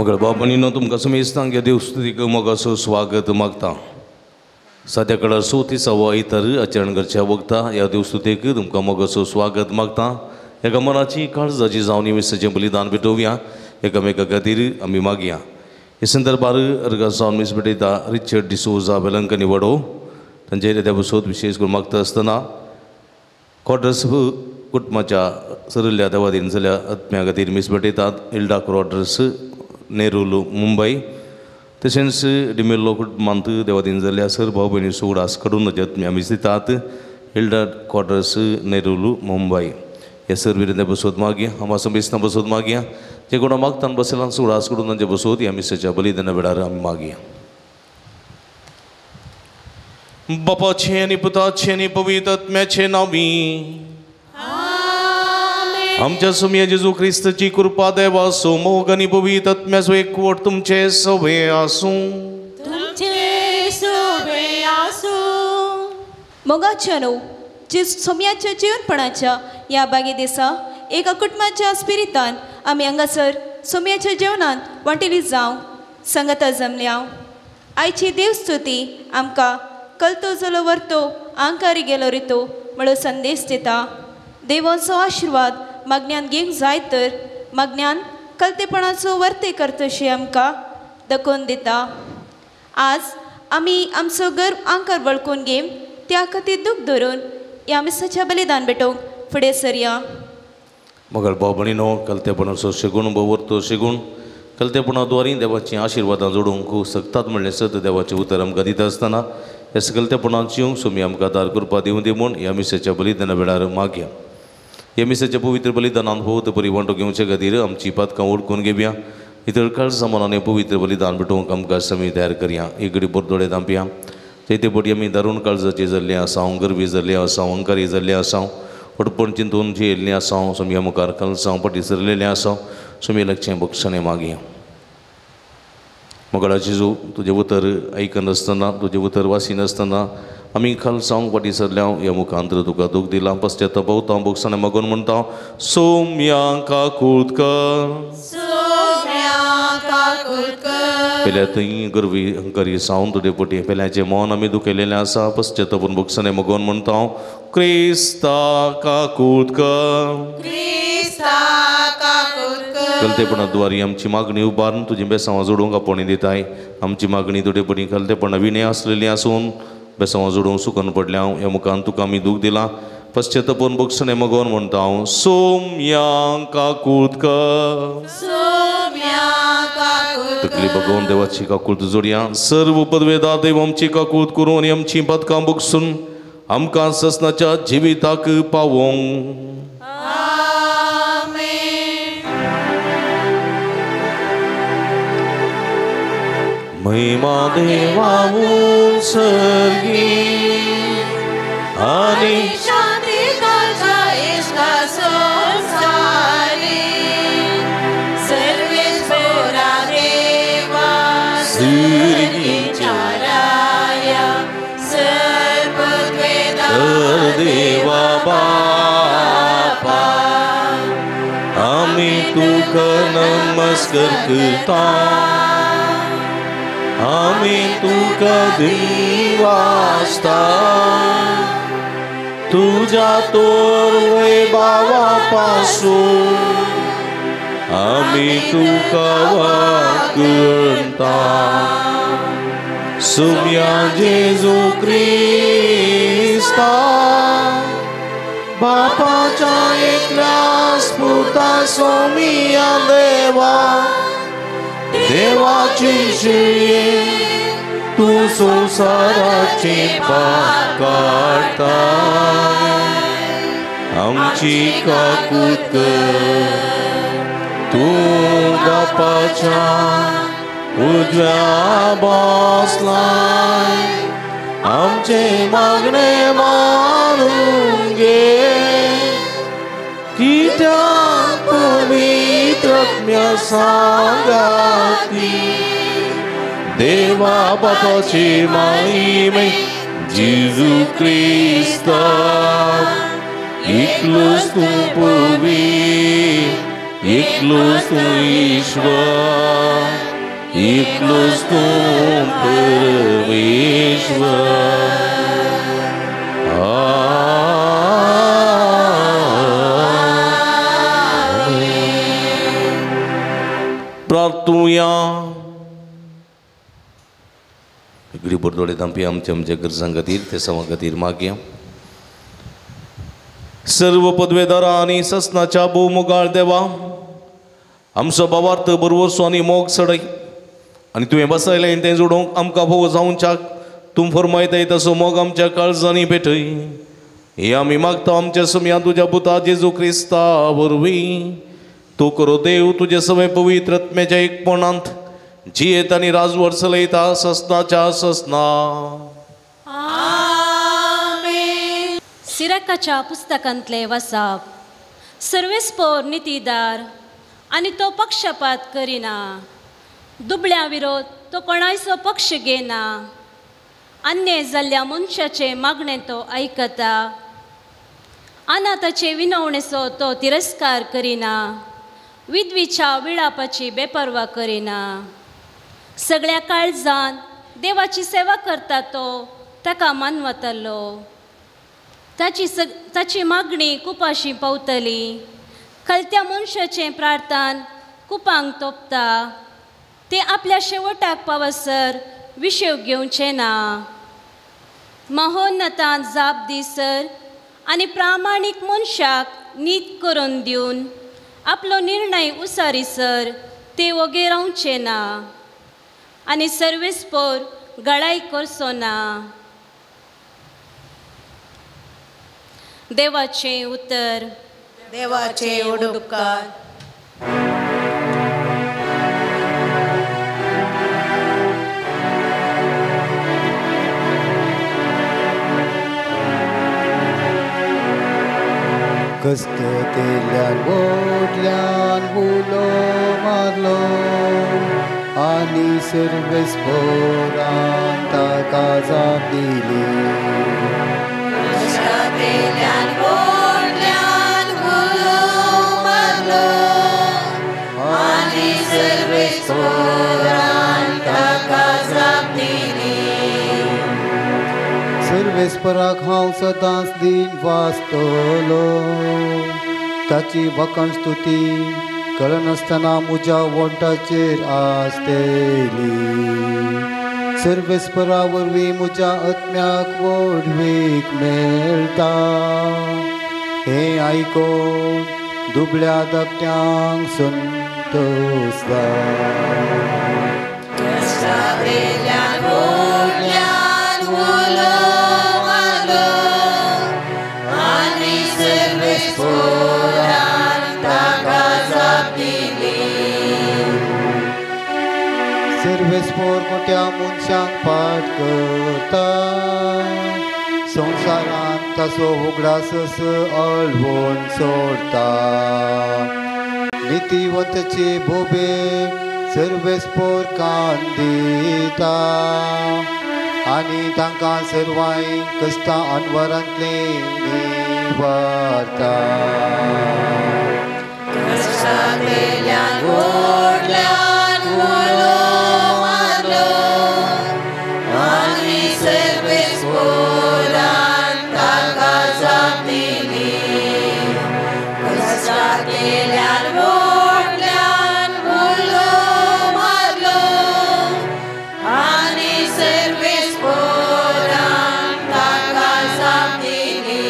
मग बाबांनीनो तुमकां समेस्तांक देवस्तुतीक मोगाचो स्वागत मागता. सद्याकडे 34वा इतर आचरण करच्या वक्ता ह्या देवस्तुतीक तुमकां मोगाचो स्वागत मागता. एका मनाची काळजाची जावन मिसाचें बलिदान भेटोवया. एकामेका खातीर आमी मागया. हे संदर्भार अर्गा जावन मीस भेटयता रिचर्ड डिसोजा वेलंकनी वडो. तांचे त्या बसोत विशेष करून मागता आसतना क्वॉर्टर्स कुटुंबाच्या सरल्या देवादीन जाल्या आत्म्या खातीर मीस भेटयतात. इल्डा क्वॉर्टर्स नेरुल मुंबई. तशेंच डिमेल्लो कुटुंबांत देवादीन जाल्ल्या सर भाव भयणी सोडास कडून आत्म्या मीस दितात. इल्डा क्वॉर्टर्स नेरुल मुंबई. हे सर विरंदे बसोत मागया. आम्हा समेस्तां बसोत मागया. जे कोणा मागतान बसलां सोडास कडून तांचे बसोत ह्या मिसाच्या बलिदाना वेळार आमी मागया. बापाचे आनी पुताचे आनी पवित्र आत्म्याचे नांवी. आमच्या सुमया जेजू क्रिस्ताची कृपा देवा सो मोग आनी पवित्र आत्म्याचो एकवट तुमचे सवे आसूं. मोगाच्या न्हू जे सोम्याच्या जीवनपणाच्या ह्या बागे दिसा एका कुटुंबाच्या स्पिरितान आमी हांगासर सोम्याच्या जेवणांत वांटेली जावं संगता जमल्या. आयची देवस्तुती आमकां कलतो जालो व्हरतो आंकारी गेलो रितो म्हणून संदेश दिता. देवाचो आशिर्वाद मागण्यान घेवंक जाय तर मागण्यान कलतेपणाचो वर्ते करतशी आमकां दाखोवन दिता. आज आमी आमचो गर्व आंकार वळखून घेवन त्या खातीर दूख धरून ह्या मिसाच्या बलिदान भेटोवंक फुडें सरया. मगर बाबणीनो कलतेपणाचो शिगूण वर्तो शिगूण कलतेपणाद्वारे देवाची आशिर्वादां जोडूंक सकतात म्हणलें सत देवाचें उतर आमकां दिता आसतना ह्या कलतेपणाची येवंक सोमी आमकां दार कृपा दिवं दी म्हूण ह्या मिसाच्या बलिदाना वेळार मागया. ह्या मिसाच्या पवित्र बलिदानांत भोवत बरी वांटो घेवचे खातीर आमची पातकां ओळखून घेवया. इतर काळ समानाने पवित्र बलिदान भेटोवंक आमकां समी तयार करया. एक घडी बोरदोळे दांपया. ते पटी आमी दारूण काळजाचे जाल्ले आसां, गरवी जाल्ले आसां, अंकारी जाल्ले आसां, फटपण चिंतून जेल्ले आसां, सोम्या मुखार कलसां पटी सरलेले आसां. सोमी लक्षें बक्षणे मागया. मगळा जेजू तुजें उतर आयकन आसतना तुजें उतर वासीन आसतना आमी खालसांक फाटी सरल्या ह्या मुखांतर तुका दूख दिलां. पश्चातापावता बक्षणे मागून म्हणटा सोम्यांका कुळकर. पेल्या थंय गरवी अंकारी सावन तुजे पटी पेल्याचें मन आमी दुखयलेलें आसा. पश्चातापून बक्षणे मागून म्हणटा क्रिस्ताका कुळकर. कलतेपणाद्वारे आमची मागणी उबारून तुजी बेसांवां जोडूंक आपणी दिताय. आमची मागणी तुजे पटी कलतेपणां विणे आसलेली आसून बेसांवां जोडूंक सुकन पडल्या ह्या मुखान तुका आमी दूख दिलां. पश्चातापून बक्षणे मागून म्हणटा हांव सोम्यांका कुळकर. तकली बगोवन देवाची काकूळत जोडया. सर्व पदवेदार देव आमची काकूळत करून आनी आमची पदकां बगसून आमकां ससनाच्या जिविताक पावोंक. महिमा देवावून सर्गी आणि शांती कालचा इश्का संसारी सर्वेश्वरा देवा सर्गीच्या राया सर्ववेदार देवा बापा आम्ही तुका नमस्कार करता. आम्ही तुका दिवासता तुझ्या तोर वैभवापासून आम्ही तुका वागणता. सोम्या जेजू क्रिस्ता बापाच्या एकल्या स्फुता सोम्या देवा देवाची शिये तू संसाराचे पाप काढता. आमची काकूत कर तू बापाच्या उजव्या बसलाय. आमचे मागणे मानून घे कित्याक पवित्र आत्म्या सांगाती. देवा बापाची महिमे जेजू क्रिस्ता इकलूस तू पवी एकलोच तू ईश्वर, एकलोच तू परमेश्वर. प्रार्थूया. इकडे बरदोडे थांबी आमच्या आमच्या गरजां खातीर ते सवा खातीर मागया. सर्व पदवेदारा आनी ससनाच्या भोवमोगाळ देवा, आमचो भावार्थ बरोवरसो आनी मोग सडय आनी तुवें बसयलें तें जोडोवंक आमकां फोव जावच्याक तूं फरमायताय तसो मोग आमच्या काळजांनी भेटय. हे आमी मागता आमच्या सम्या तुज्या पुता जेजू क्रिस्ता वरवीं. तूं करो देव तुजे सगळे पवित्र आत्म्याच्या एकपणांत जियेत आनी राजवट चलयता ससनाच्या ससना. सिराकाच्या पुस्तकांतले वाचप. सर्वेस्पोर नितीदार आनी तो पक्षपात करिना. दुबळ्या विरोध तो कोणायचो पक्ष घेना. अन्याय जाल्ल्या मनशाचे मागणें तो आयकता. अनाथाचे विनवणेचो तो तिरस्कार करिना. विधवीच्या विळापाची बेपर्वा करिना. सगळ्या काळजान देवाची सेवा करता तो ताका मानवतालो. ताची मागणी कुपाशी पावतली. कलत्या मनशाचें प्रार्थन कुपांक तोपता. ते आपल्या शेवटाक पावसर विशेव घेवचे ना. महोन्नतान जाप दिसर आनी प्रामाणीक मनशाक नीत करून दिवन आपलो निर्णय उसारीसर ते वगे रावचे ना. आनी सर्वेस्पोर गळाई करचो ना. देवाचे उतर. देवाचे उडुपकार. कस्ततेल्यान ओडल्यान हुलो मारलो आनी सर्वेस्पोरान ताका जाप दिली. कस्ततेल्यान ओडल्यान हुलो मारलो आनी सर्वेस्पोरान ताका जाप दिली. सर्वेस्पराक हांव सदांच दिन वाचतलो. ताची वखण स्तुती कळनासतना म्हज्या वंटाचेर आसतली. सर्वेस्परा वरवीं म्हज्या आत्म्याक व्हडवीक मेळटा. हें आयकून दुबळ्या धाकट्यांक संतोश जाता. कस्ततेल्यान ओडल्यान हुलो मारलो आनी सर्वेस्पोरान ताका जाप दिली. सर्वेस्पोर मोठ्या मनशांक पाट करता. संवसारांत ताचो उगडासस अळवून सोडता. नितीवंतचे भोबे सर्वेस्पोर कान दिता आनी तांकां सर्वांय कश्टां अनवरांतले निवारता. कस्ततेल्यान ओडल्यान हुलो मारलो आनी सर्वेस्पोरान ताका जाप दिली. कस्ततेल्यान ओडल्यान हुलो मारलो आनी सर्वेस्पोरान ताका जाप दिली.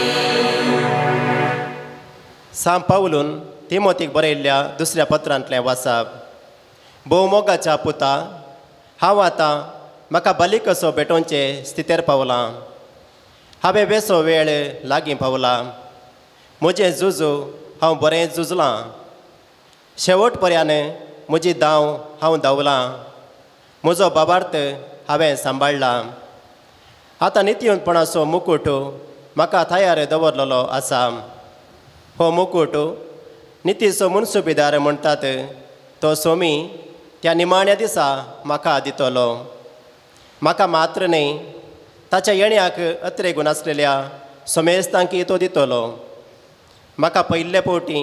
सांत पावलून तिमोथीक बरयल्ल्या दुसऱ्या पत्रांतलें वाचप. भोवमोगाच्या पुता, हांव आतां म्हाका बली कसो भेटोवचे स्थितीर पावलां. हांवें वेसो वेळ लागीं पावला. म्हजें झुजू हांव बरें झुजलां. शेवट पर्यान म्हजी दाव हांव धांवलां. म्हजो बाबार्थ हांवें सांबाळ्ळा. आतां नित्यपणाचो मुकूट म्हाका तयार दवरलेलो आसा. हो मुकूट नितीचो मुनसुबेदार म्हणटात तो सोमी त्या निमाण्या दिसा म्हाका दितलो. म्हाका मात्र न्ही, ताच्या येण्याक अत्रेगून आसलेल्या सोमेस्तांकी तो दितलो. म्हाका पयले फावटी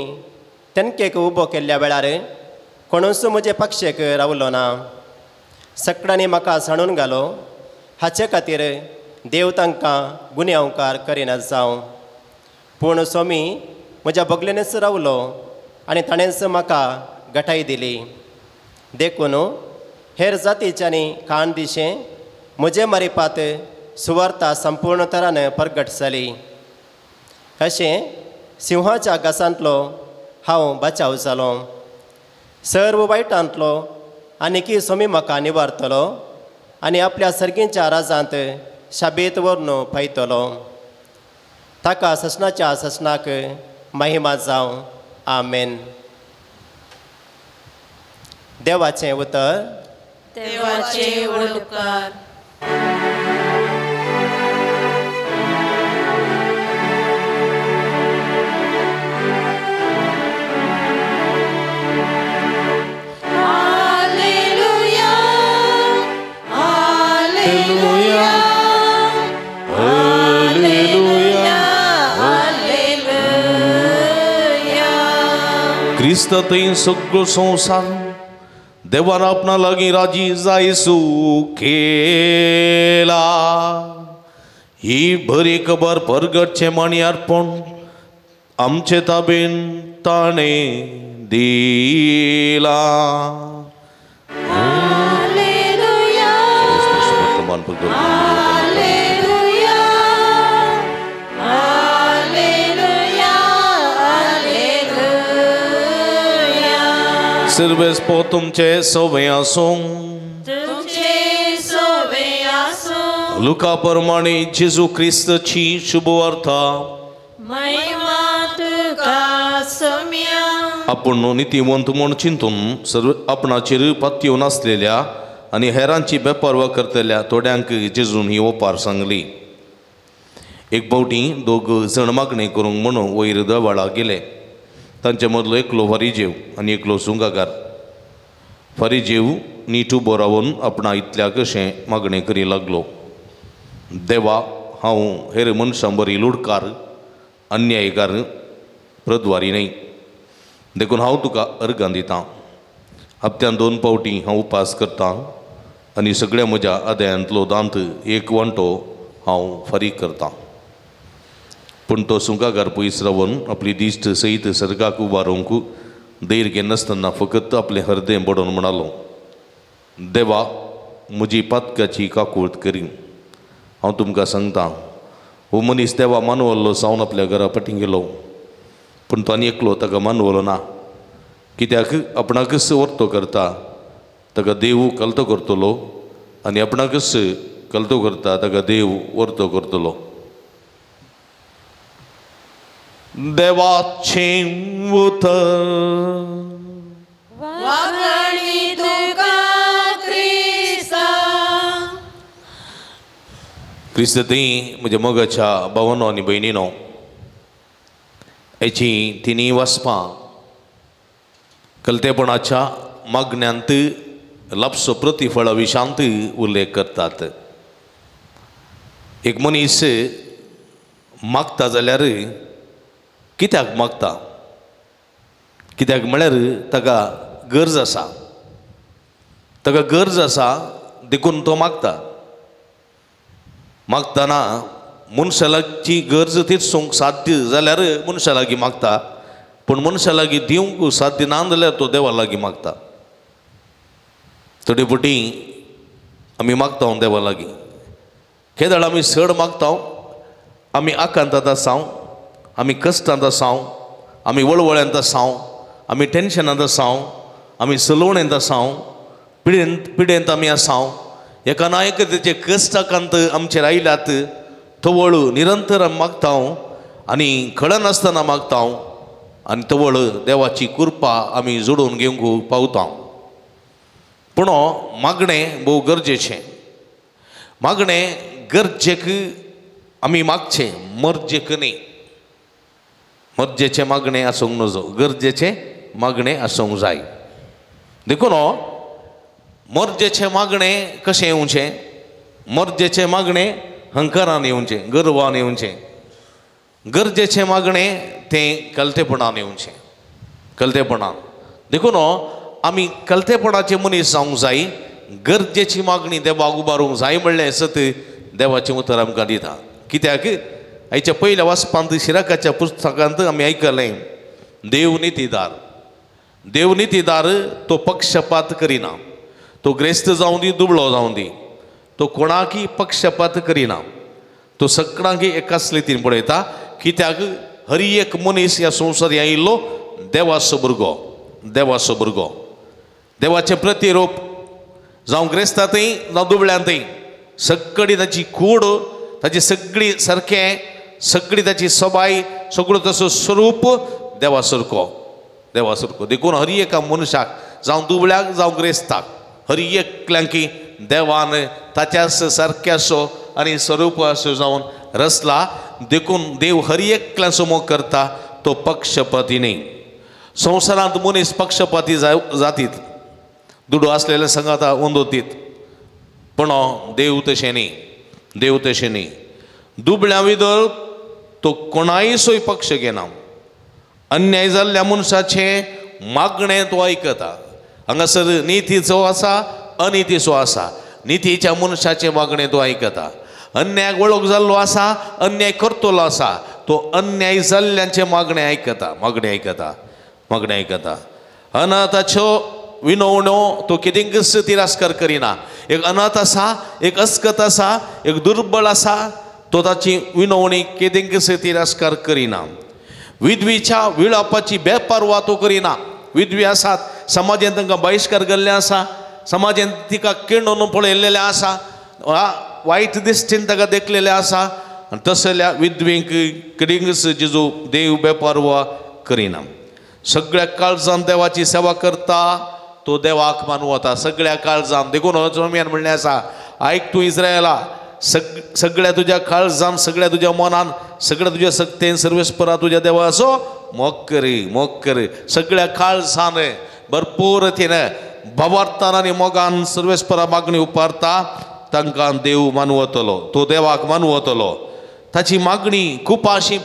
तेनकेक उबो केल्ल्या वेळार कोणूच म्हजे पक्षेक रावलो ना. सकाळीं म्हाका सांडून घालो हाचे खातीर देव तांकां गुन्यांवकार करिना जावं. पूण स्वामी म्हज्या बगलेनच रावलो आनी ताणेंच म्हाका घटाय दिली. देखून हेर जातीच्यांनी खाण दिशें म्हजे मारिपात सुवार्ता संपूर्ण तरान प्रगट जाली. अशें सिंहाच्या घासांतलो हांव बचाव जालो. सर्व वायटांतलो आनीक स्वामी म्हाका निवारतलो आनी आपल्या सर्गींच्या राजांत शाबेत व्हरून पळयतलो. ताका ससनाच्या ससनाक महिमा जावं. आमेन. देवाचें उतर. देवाचे उपकार. क्रिस्त थंय सगळो संवसार देवान आपणा लागीं राजी जायसू केला. ही बरी खबर परगटचें माणयारपण आमचे ताबेन ताणें दिला. सर्वेस्पो तुमचे सोबे आसूं. लुका प्रमाणे जेजू क्रिस्तची शुभ वार्ता. आपूण नितीवंत म्हूण चिंतून सर्व आपणाचेर पातयो नासलेल्या आनी हेरांची बेपारवा करतल्या थोड्यांक जेजून ही ओपार सांगली. एक फावटी दोग जण मागणी करूंक म्हणून वयर देवाळा गेले. तांचे मदलो एकलो फारीजेव आनी एकलो सुंगागार. फारीजेव नीट उबो रावन आपणा इतल्या कशें मागणें करी लागलो. देवा, हांव हेर मनशां बरी लुडकार, अन्यायकार, प्रद्वारी न्हय. देखून हांव तुका अर्गां दितां. हप्त्यान 2 फावटी हांव उपास करतां आनी सगळ्या म्हज्या आदायांतलो दांत एक वांटो हांव फारीक करतां. पूण तो सुंगागार पयस रावन आपली दिश्ट सयत सर्गाक उबारोवंक धैर्य घेनासतना फकत आपलें हृदय बडोवन म्हणालो, देवा, म्हजी पातकाची काकूळट करी. हांव तुमकां सांगतां, हो मनीस देवा मानवल्लो सावन आपल्या घरा फाटीं गेलो. पूण तो आनी एकलो ताका मानवलो ना. कित्याक आपणाकच वर्तो करता ताका देव कलतो करतलो आनी आपणाकच कलतो करता ताका देव वर्तो करतलो. देवाचें उतर. वागणी तुका क्रिस्ता. क्रिस्त थंय म्हज्या मोगाच्या भावांनो आनी भयणीनो, हेची तिनी वचपां कलतेपणाच्या मागण्यांत लापसो प्रतिफळा विशांत उल्लेख करतात. एक मनीस मागता जाल्यार कित्याक मागता? कित्याक म्हळ्यार ताका गरज आसा. ताका गरज आसा देखून तो मागता. मागतना मनशा लागची गरज तीच साध्य जाल्यार मनशा लागीं मागता. पूण मनशा लागीं दिवंक साध्य ना जाल्यार तो देवा लागीं मागता. थोडे फावटी आमी मागता देवा लागीं. केदाळ आमी चड मागता. आमी आकांतांत आसां, आमी कश्टांत आसां, आमी वळवळ्यांत आसां, आमी टेन्शनांत आसां, आमी सलवणेंत आसां, पिडेंत आमी आसां. एका ना एक तेचे कश्टाकांत आमचेर आयल्यात. तवळ निरंतर आमी मागता आनी कळनासतना मागता आनी तवळ देवाची कृपा आमी जोडून घेवंक पावता. पूण मागणें भोव गरजेचें. मागणें गरजेक आमी मागचें, मर्जेक न्ही. मर्जेचें मागणें आसूंक नजो, गरजेचें मागणें आसूंक जाय. देखून मर्जेचें मागणें कशें येवचें? मर्जेचें मागणें हंकारान येवचें, गर्वान येवचें. गरजेचें मागणें तें कलतेपणान येवचें. कलतेपणान देखून आमी कलतेपणाचे मनीस जावंक जाय गरजेची मागणी देवाक उबारूंक जाय म्हणलें सत देवाचें उतर आमकां दिता कित्याक आयच्या पयल्या वाचपांत शिराकाच्या पुस्तकांत आमी आयकलें देव नितीदार तो पक्षपात करिना तो ग्रेस्त जावं दी दुबळो जावं दी तो कोणाकय पक्षपात करिना तो सगळ्यांक एकाच रितीन पळयता कित्याक हर एक मनीस ह्या संवसारी आयिल्लो देवाचो भुरगो देवाचें प्रतिरूप जावं ग्रेस्तांतय जावं दुबळ्यांतय सगळी ताची कूड ताची सगळी सारकें सगळी ताची सबाय सगळो तसो स्वरूप देवा सारको देखून हर एका मनशाक जावं दुबळ्याक जावं ग्रेस्ताक हर एकल्यांक देवान ताच्याच सारक्याचो आनी स्वरुपाचो जावन रचला देखून देव हर एकल्याचो मोग करता तो पक्षपाती न्ही संवसारांत मनीस पक्षपाती जातीत दुडू आसलेले संगाता वंदोतीत पण देव तशें न्ही दुबळ्या भितर तो कोणायचोय पक्ष घेना अन्याय जाल्ल्या मनशाचे मागणें तो आयकता हांगासर नितीचो आसा अनितीचो आसा नितीच्या मनशाचे मागणें तो आयकता अन्याय वळख जाल्लो आसा अन्याय करतलो आसा तो अन्याय जाल्ल्यांचे मागणें आयकता अनाथाच्यो विनवण्यो तो केदींच तिरस्कार करिना एक अनाथ आसा एक अस्कत आसा एक दुर्बळ आसा तो ताची विनवणी केदींच तिरस्कार करिना विधवीच्या विळापाची बेपारवा तो करिना विधवी आसात समाजान तांकां बहिष्कार केल्ले आसा समाजान तिका किणून पळयल्लेले आसा वायट दिश्टीन ताका देखलेले आसा आनी तसल्या विधवेक केदींच जेजू देव बेपारवा करिना सगळ्या काळजान देवाची सेवा करता तो देवाक मानवता सगळ्या काळजान देखून जमियान म्हणलें आसा आयक तूं इस्रायला सगळ्या तुज्या काळजान सगळ्या तुज्या मनान सगळ्या तुज्या सक्तेन सर्वेस्परा तुज्या देवाचो मोग कर सगळ्या काळजान भरपूर रितीन भावार्थान आनी मोगान सर्वेस्परा मागणी उपारता तांकां देव मानवतलो तो देवाक मानवतलो ताची मागणी कुपाशी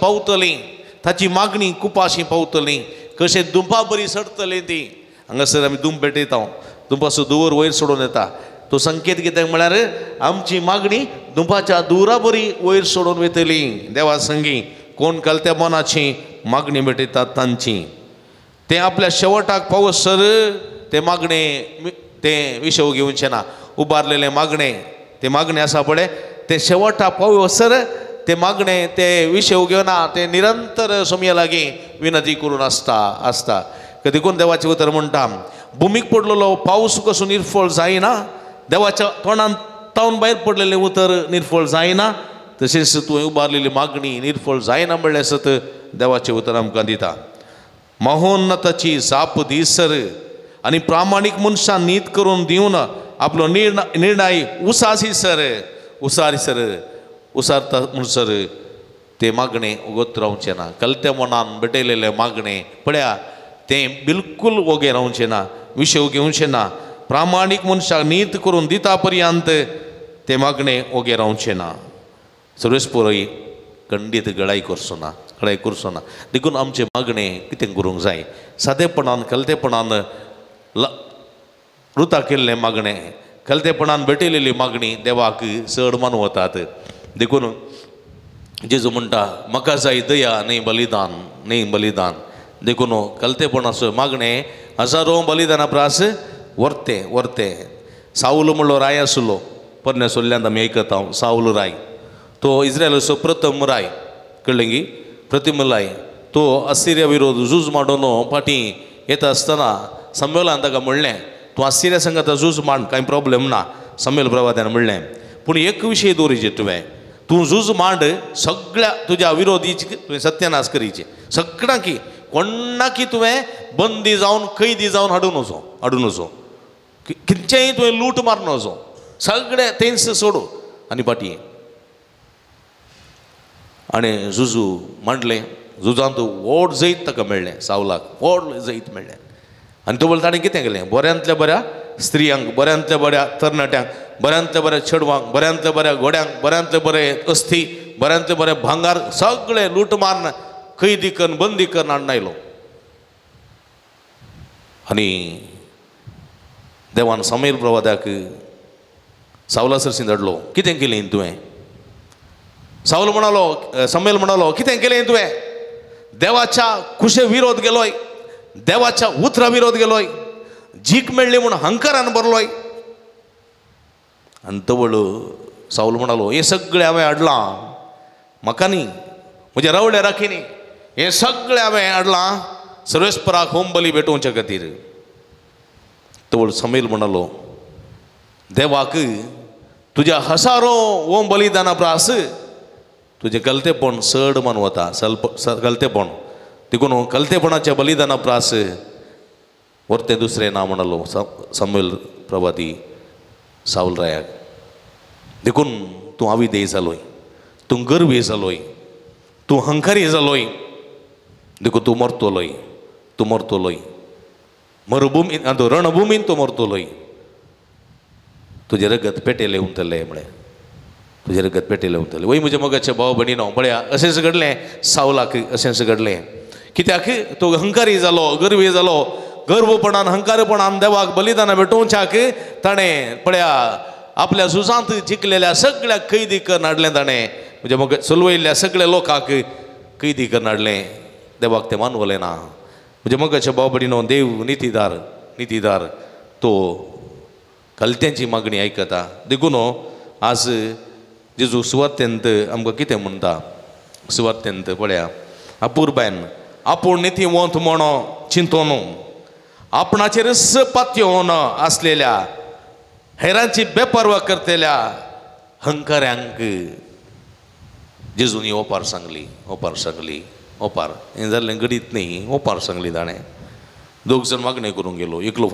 पावतली कशें दुंपा बरी सडटली ती हांगासर आमी दुंप पेटयता दुंपाचो दुवर वयर सोडून येता तो संकेत कित्याक म्हळ्यार आमची मागणी दुंपाच्या दुरा बरी वयर सोडून वयतली देवा संगी कोण कलत्या मनाची मागणी पेटयतात तांची ते आपल्या शेवटाक पावसर ते मागणे ते विशव घेवचे ना उबारलेले मागणे आसा पळय ते शेवटाक पावसर ते मागणे ते विशव घेवना ते निरंतर सोमया लागीं विनंती करून आसता देखून देवाचें उतर म्हणटा भुमीक पडलेलो पावस कसो निर्फळ जायना देवाच्या तोंडान तावन भायर पडलेलें उतर निर्फळ जायना तशेंच तुवें उबारलेली मागणी निर्फळ जायना म्हणलें सत देवाचें उतर आमकां दिता महोन्नताची जाप दिसर आनी प्रामाणीक मनशां नीत करून दिवन आपलो निर्णय उसारता म्हणसर ते मागणे उगत रावचे ना कलत्या मनान भेटयलेले मागणे पळया ते बिलकुल ओगे रावचे ना विशव घेवचे ना प्रामाणीक मनशाक नीत करून दिता पर्यंत ते मागणे ओगे रावचे ना सर्वेस्परय खंडीत गळाई करचो ना देखून आमचे मागणे कितें करूंक जाय सादेपणान कलतेपणान रुता केल्ले मागणे कलतेपणान भेटयलेली मागणी देवाक चड मानवतात देखून जेजू म्हणटा म्हाका जाय दया न्ही बलिदान देखून कलतेपणाचो मागणे हजारो बलिदाना प्रास वर्ते साऊल म्हणलो राय आसलो परने सोल्ल्यांत आमी आयकता साऊल राय तो इस्रायलाचो प्रथम राय कळ्ळें गी प्रथम राय तो असिरिया विरोध झूज मांडून फाटीं येता आसतना सम्मेलान ताका म्हणलें तूं असिरिया संगत झूज मांड कांय प्रॉब्लेम ना सम्मेल प्रभात्यान म्हणलें पूण एक विशय दवरीचे तुवें तूं झूज मांड सगळ्या तुज्या विरोधीचे तुवें सत्यानाश करीचे सगळ्यांक कोणाकी तुवें बंदी जावन कैदी जावन हाडून वचो खंयचेय तुवें लूट मारून वचो सगळे तेंच सोडू आनी फाटीं आनी झुजू मांडलें झुजांत व्हड जैत ताका मेळ्ळें सावलाक व्हड जैत मेळ्ळें आनी तो ताणें कितें केलें बऱ्यांतल्या बऱ्या स्त्रियांक बऱ्यांतल्या बऱ्या तरणाट्यांक बऱ्यांतल्या बऱ्या चेडवांक बऱ्यांतल्या बऱ्या घोड्यांक बऱ्यांतले बरे अस्थी बऱ्यांतले बरे भांगार सगळे लूट मारून कैदी करून बंदी करून हाडून आयलो आनी देवान सामेल प्रवाद्याक सावला सरसीन धाडलो. कितें केलें तुवें? सावल म्हणालो, सामेल म्हणालो, कितें केलें तुवें? देवाच्या कुशे विरोध गेलोय, देवाच्या उतरा विरोध गेलोय, जीक मेळ्ळी म्हूण हंकारान भरलोय. आनी तवळ सावल म्हणालो, हें सगळें हांवें हाडलां म्हाका न्ही, म्हज्या रावड्या राखीनी, हें सगळें हांवें हाडलां सर्वेस्पराक होम बली भेटोवच्या खातीर. तवळ सामेल म्हणालो, देवाक तुज्या हजारो होम बलिदाना प्रास तुजें कलतेपण चड मान वता. कलतेपण देखून कलतेपणाच्या बलिदाना प्रास व्हरतें दुसरें ना म्हणालो सामुएल प्रवादी सावल रायाक. देखून तूं अविधेय जालोय, तूं गर्वी जालोय, तूं हंकारी जालोय, देखून तूं मरतलोय, तूं मरतलोय, मरुभुमीन रणभुमीन तूं मरतलोय. तुजें रगत पेटयलें उरतलें म्हळें, तुजें रगत पेटयलें उरतलें. वय म्हज्या मोगाच्या भाव भयणीनो, म्हळ्यार अशेंच घडलें सावलाक, अशेंच घडलें. कित्याक तो हंकारी जालो, गर्वी जालो, गर्वपणान हंकारपणान देवाक बलिदानां भेटोवच्याक ताणें पळया आपल्या झुजांत जिखलेल्या सगळ्या कैदी करून हाडलें. ताणें म्हणजे मग चलवयल्ल्या सगळ्या लोकांक कैदी करून हाडलें. देवाक तें मानवलें ना. म्हणजे मोगाच्या भाव भयणीनो, देव नितीदार तो कलत्यांची मागणी आयकता. देखून आज जेजू सुवातेंत आमकां कितें म्हणटा? सुवातेंत पळया, अपुरबायन आपूण नितीवंत म्हणो चिंतून आपणाचेर पातयेवन आसलेल्या हेरांची बेपर्वा करतेल्या हंकाऱ्यांक जेजूनी ओपार सांगली. ओपार हें जाल्लें घडीत न्ही, ओपार सांगली ताणें. दोग जण मागणी करूंक गेलो. एकलो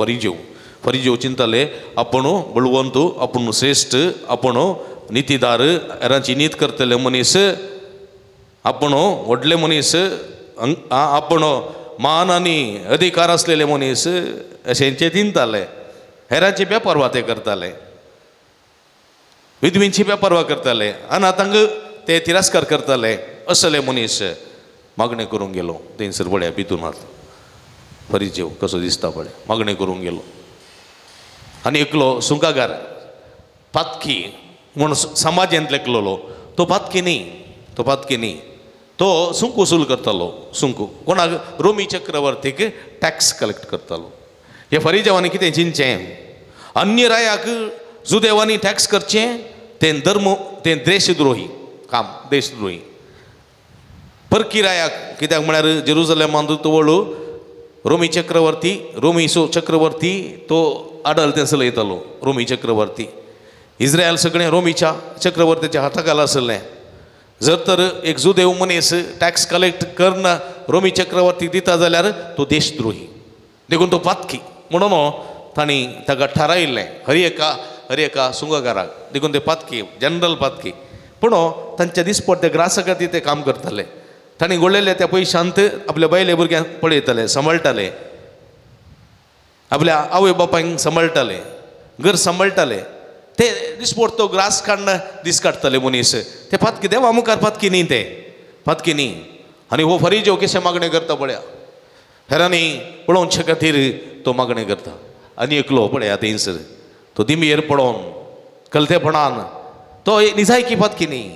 फरिजेव चिंतले आपण बळवंत, आपण श्रेष्ठ, आपण नितीदार, हेरांची नीत करतले मनीस, आपण व्हडले मनीस, आपण मान आनी अधिकार असलेले मनीस अशेंचे चिंतताले. हेरांची बेपर्वा ते करताले, विधवींची बेपर्वा करताले, अनाथांक ते तिरस्कार करताले. असले मनीस मागणी करूंक गेलो. थंयसर पळया भितूनात फरिजेव कसो दिसता पळय. मागणी करूंक गेलो आनी एकलो सुंकागार पातकी म्हूण समाजांतलो एकलो तो पातकी न्ही, तो सुंक वसूल करतालो. सुंक कोणाक? रोमी चक्रवर्तीक टॅक्स कलेक्ट करतालो. हे फरिजेवांनी कितें चिंतचें? अन्य रायाक जुदेवांनी टॅक्स करचें तें देशद्रोही काम, देशद्रोही. परकी रायाक कित्याक म्हळ्यार जेरुसलेमांत तवळ रोमी चक्रवर्ती तो आडल तें चलयतालो. रोमी चक्रवर्ती इस्रायल सगळें रोमीच्या चक्रवर्तीच्या हाताखाल आसलें. जर तर एक जुदेव मनीस टॅक्स कलेक्ट करना रोमी चक्रवर्तीक दिता जाल्यार तो देशद्रोही. देखून तो पातकी म्हणून तांणी ताका थारायिल्लें हर एका सुंगकाराक. देखून ते पातकी, जनरल पातकी, पूण तांच्या दिसपट्ट्या ग्रासा खातीर ते काम करताले. तांणी घडलेल्या त्या पयशांत आपल्या बायले भुरग्यांक पळयताले, सांबाळटाले, आपल्या आवय बापायक सांबाळटाले, घर सांबाळटाले. ते दिसपट तो ग्रास काडना दीस काडटाले मनीस. ते पातकी देवा मुखार पातकी न्ही, ते पातकी न्ही. आनी हो फरिजेव कशें मागणी करता पळया, हेरांनी पळोवचे खातीर तो मागणी करता. आनी एकलो पळया थंयसर तो दिमीर पडोवन कलतेपणान, तो निजायकी पातकी न्ही,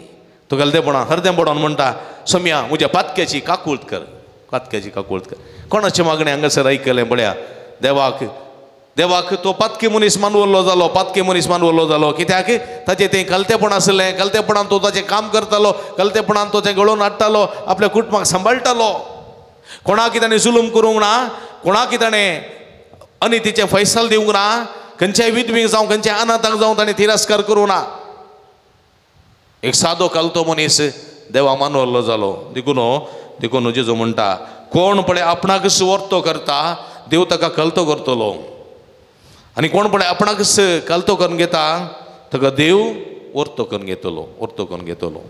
तो कलतेपणान हरदेपणान म्हणटा, सोम्या म्हज्या पातक्याची काकुळट कर. कोणाची मागणी हांगासर आयकलें पळया. देवाक तो पातकी मनीस मानवल्लो जालो. कित्याक ताचें तें कलतेपण आसलें. कलतेपणान तो ताचें काम करतालो, कलतेपणान तो तें घडोवन हाडटालो, आपल्या कुटुंबाक सांबाळटालो. कोणाक ताणें जुलूम करूंक ना, कोणाक ताणें अनितीचे फैसल दिवंक ना, खंयच्याय विधवीक जावं खंयच्या अनाथाक जावं ताणें तिरस्कार करूं ना. एक सादो कालतो मनीस देवा मानवल्लो जालो. देखून जेजू म्हणटा, कोण पळय आपणाक सुवर्तो करता देव ताका कलतो करतलो, आनी कोण पळय आपणाक कलतो करून घेता ताका देव वर्तो करून घेतलो.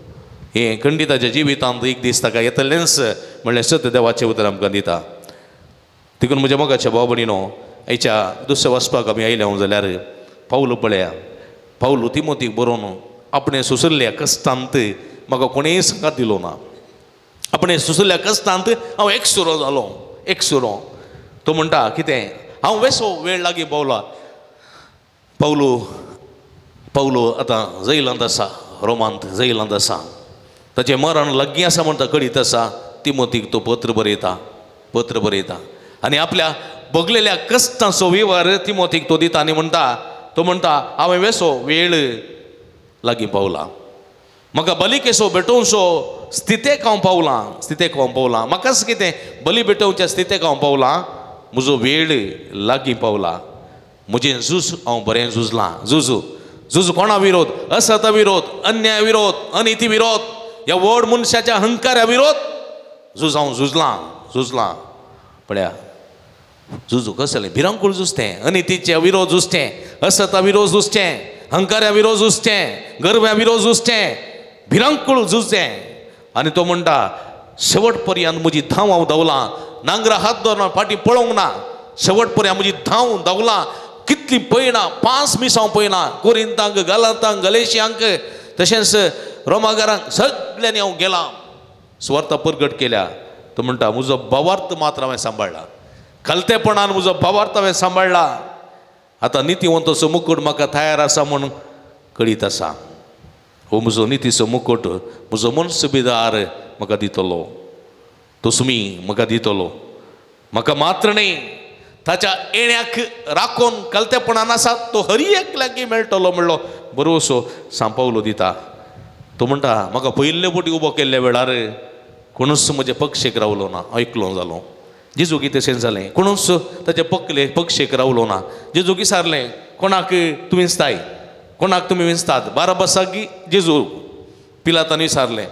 हें खंडिताच्या जिवितांत एक दीस ताका येतलेंच म्हणलें सत्य देवाचें उतर आमकां दिता. देखून म्हज्या मोगाच्या भाव भयणीनो, हेच्या दुसऱ्या वचपाक आमी आयल्या जाल्यार पावलो पळया, पावलो तिमोथीक बरोवन आपणे सुसरल्या कश्टांत म्हाका कोणेय संगात दिलो ना. आपणे सुसरल्या कश्टांत हांव एकसुरो जालो. तो म्हणटा कितें, हांव वेसो वेळ लागीं पावला. पावलो आतां जैलांत आसा, रोमांत जैलांत आसा. ताचें मरण लागीं आसा म्हणटा कळीत आसा. तिमोथीक तो पत्र बरयता आनी आपल्या भोगलेल्या कश्टांचो विवर तिमोथीक तो दिता आनी तो म्हणटा हांवें वेसो वेळ लागीं पावला. म्हाका बलिकेसो भेटोवचो स्थितेक हांव पावलां. म्हाकाच कितें बली भेटोवच्या स्थितेक हांव पावलां. म्हजो वेळ लागीं पावला. म्हजें झूज हांव बरें झुजलां. झूज कोणा विरोध? असता विरोध, अन्याय विरोध, अनिती विरोध, ह्या व्हड मनशाच्या अहंकारा विरोध हांव झुजलां. पळया झुजू कसलें भिरांकूळ झुजतें. अनितीच्या विरोध झुजतें, असता विरोध झुजतें, अहंकारा विरोध झुजतें, गर्व्या विरोध झुजतें, भिरांकूळ झुजतें. आनी तो म्हणटा शेवट पर्यंत म्हजी धांव हांव धांवलां. नांगरा हात धरून फाटीं पळोवंक ना. शेवट पर्यंत म्हजी धांव धांवलां. कितली पळयना, 5 मिस हांव पळयना. कोरिंतांक, गालातांक, गलेशियांक, तशेंच रोमागारांक सगळ्यांनी हांव गेलां. सुवार्ता परगट केल्या. तो म्हणटा म्हजो भावार्थ मात्र हांवें सांबाळ्ळा. खलतेपणान म्हजो भावार्थ हांवें सांबाळ्ळा. आतां नितीवंतसो मुकूट म्हाका तयार आसा म्हूण कळीत आसा. हो म्हजो नितीचो मुकूट म्हजो मनसुबेदार म्हाका दितलो. तो सुमी म्हाका दितलो. म्हाका मात्र न्ही, ताच्या येण्याक राखून कलतेपणान आसा तो हरी एक लागीं मेळटलो म्हणलो बरोसो सांपावलो दिता. तो म्हणटा म्हाका पयले बोटी उबो केल्ल्या वेळार कोणूच म्हजे पक्षेक रावलो ना. ऐकलो जालो जेजू कितें तशें जालें. कोणूच ताचे पक्षेक रावलो ना. जेजू विचारलें कोणाक तुमी विंचताय, कोणाक तुमी विंचतात? बारब्बासाक जेजू पिलातान विचारलें.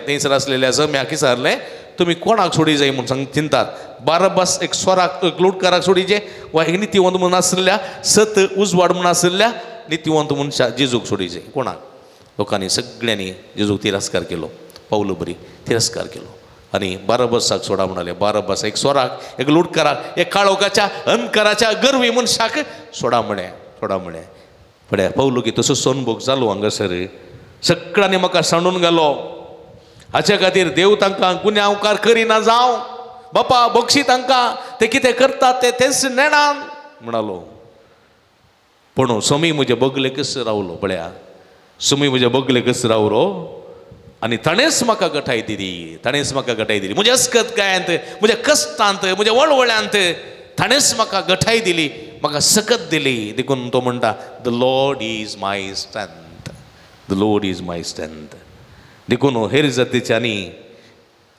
थंयसर आसलेल्या जम्याक विचारलें तुमी कोणाक सोडी जाय म्हूण चिंतात? बारब्बास एक स्वराक, एक लुटकाराक सोडीचे वा एक नितीवंत म्हणून आसलेल्या सत उजवाड म्हणून आसलेल्या नितीवंत मनशा जेजूक सोडीचे? कोणाक? लोकांनी सगळ्यांनी जेजूक तिरस्कार केलो. पावलो बरी तिरस्कार केलो आनी बारब्बासाक सोडा म्हणाले. बारब्बास एक स्वराक, एक लुटकाराक, एक काळोखाच्या अहंकाराच्या गर्वी मनशाक सोडा म्हणे. पळया पावलो की तसो सोनभोग जालो हांगासर. सगळ्यांनी म्हाका सांडून घालो. हाच्या खातीर देव तांकां गुन्यांवकार करिना जावं. बापा बक्षी तांकां ते कितें करतात तेच नेणान म्हणालो. पूण समी म्हजे बगले कस रावलो. पळया समी म्हजे बगले कस रावलो आनी ताणेंच म्हाका गठाय दिली. म्हज्या अस्कतकायांत, म्हज्या कश्टांत, म्हज्या वळवळ्यांत ताणेंच म्हाका गठाय दिली, म्हाका सकत दिली. देखून तो म्हणटा the Lord is my strength. देखून हेर जातीच्यांनी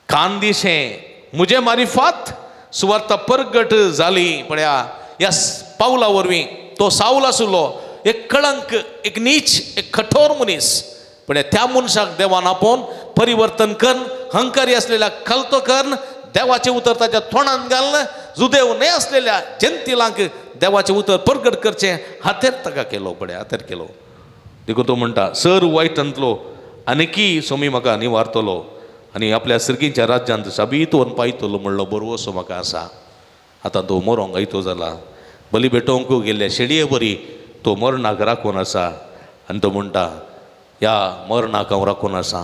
कांदिशें म्हजे मारिफात सुवार्ता परगट जाली. पळया ह्या पावला वरवीं तो साऊल आसलो, एक कळंक, एक नीच, एक कठोर मनीस. पण त्या मनशाक देवान आपोवन परिवर्तन करून हंकारी असलेल्या खलतो करून देवाचे उतर ताच्या तोंडांत घालून जुदेव न्हय असलेल्या जंतिलांक देवाचे उतर परगट करचें हातेर ताका केलो. पळय हातेर केलो. देखून तो म्हणटा सर वायटांतलो आनिकी सोमी म्हाका निवारतलो आनी आपल्या सर्गीच्या राज्यांत साबीतवन पायतलो म्हणलो बरो असो म्हाका आसा. आतां तो मरोंक आयतो जाला. बली भेटोवंक गेल्ल्या शेडये बरी तो मरणाक राखून आसा. आनी तो म्हणटा ह्या मरणाक हांव राखून आसा.